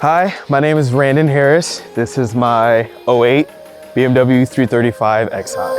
Hi, my name is Randan Harris. This is my '08 BMW 335xi.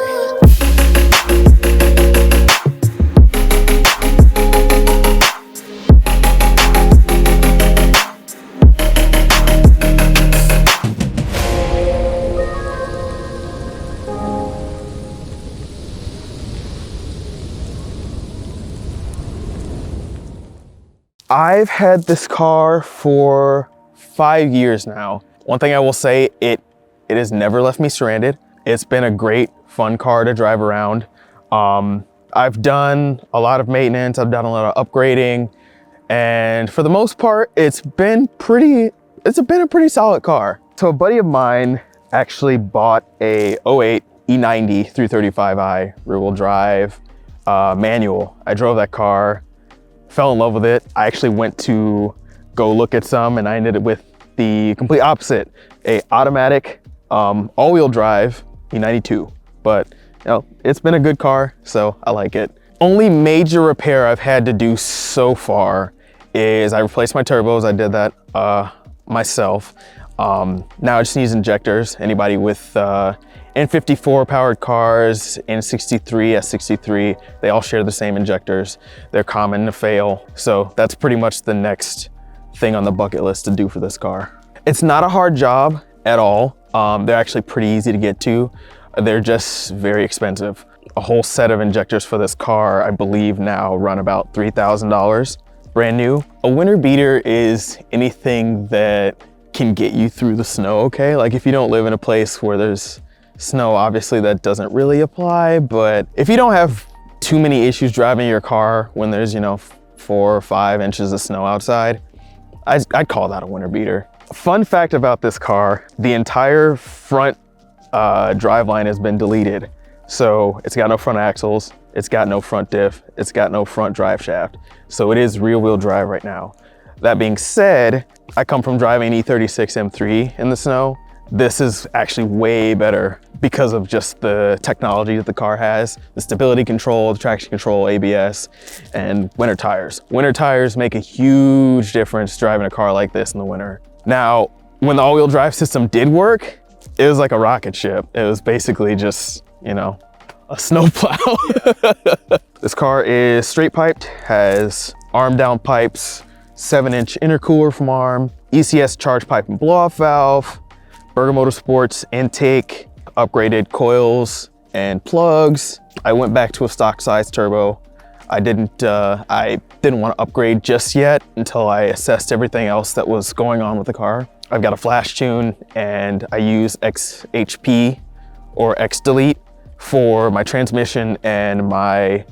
I've had this car for 5 years now. One thing I will say, it has never left me stranded. It's been a great, fun car to drive around. I've done a lot of maintenance, I've done a lot of upgrading, and for the most part, it's been a pretty solid car. So a buddy of mine actually bought a '08 E90 335i rear-wheel drive manual. I drove that car, fell in love with it. I actually went to go look at some and I ended up with the complete opposite, a automatic all-wheel drive E92. But you know, it's been a good car, so I like it. Only major repair I've had to do so far is I replaced my turbos. I did that myself. Now it just needs injectors. Anybody with N54 powered cars, N63, S63, they all share the same injectors. They're common to fail. So that's pretty much the next thing on the bucket list to do for this car. It's not a hard job at all. They're actually pretty easy to get to. They're just very expensive. A whole set of injectors for this car, I believe now run about $3,000, brand new. A winter beater is anything that can get you through the snow, okay? Like if you don't live in a place where there's snow, obviously that doesn't really apply, but if you don't have too many issues driving your car when there's, 4 or 5 inches of snow outside, I'd call that a winter beater. Fun fact about this car, the entire front driveline has been deleted. So it's got no front axles, it's got no front diff, it's got no front drive shaft. So it is rear-wheel drive right now. That being said, I come from driving an E36 M3 in the snow. This is actually way better because of just the technology that the car has, the stability control, the traction control, ABS, and winter tires. Winter tires make a huge difference driving a car like this in the winter. Now, when the all-wheel drive system did work, it was like a rocket ship. It was basically just, a snowplow. This car is straight piped, has arm down pipes, 7-inch intercooler from arm, ECS charge pipe and blow-off valve, Berger Motorsports intake, upgraded coils and plugs. I went back to a stock size turbo. I didn't want to upgrade just yet until I assessed everything else that was going on with the car. I've got a flash tune and I use XHP or XDelete for my transmission and my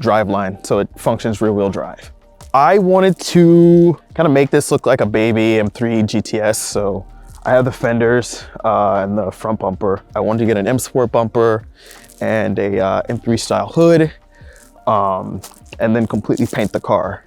drive line, so it functions rear-wheel drive. I wanted to kind of make this look like a baby M3 GTS, so I have the fenders and the front bumper. I wanted to get an M Sport bumper and a M3 style hood, and then completely paint the car.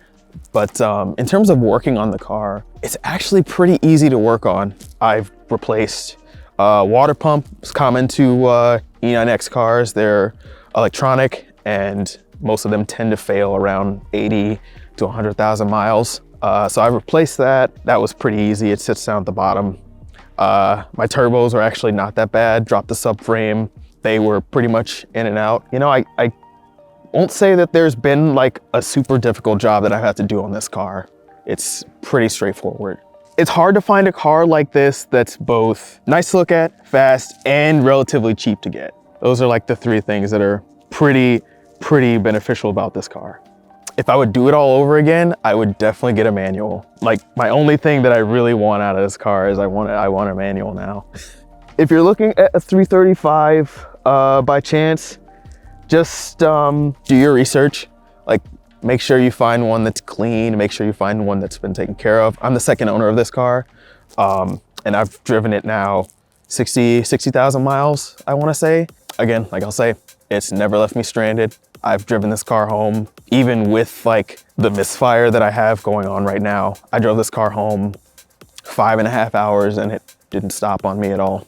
But in terms of working on the car, it's actually pretty easy to work on. I've replaced water pumps common to E9X cars. They're electronic and most of them tend to fail around 80 to 100,000 miles. So I replaced that. That was pretty easy. It sits down at the bottom. My turbos are actually not that bad. Dropped the subframe. They were pretty much in and out. I won't say that there's been like a super difficult job that I've had to do on this car. It's pretty straightforward. It's hard to find a car like this that's both nice to look at, fast, and relatively cheap to get. Those are like the 3 things that are pretty beneficial about this car. If I would do it all over again, I would definitely get a manual. Like my only thing that I really want out of this car is I want a manual now. If you're looking at a 335 by chance, just do your research. Like make sure you find one that's clean, make sure you find one that's been taken care of. I'm the second owner of this car, and I've driven it now 60,000 miles, I wanna say. Again, like I'll say, it's never left me stranded. I've driven this car home, even with like the misfire that I have going on right now. I drove this car home 5.5 hours and it didn't stop on me at all.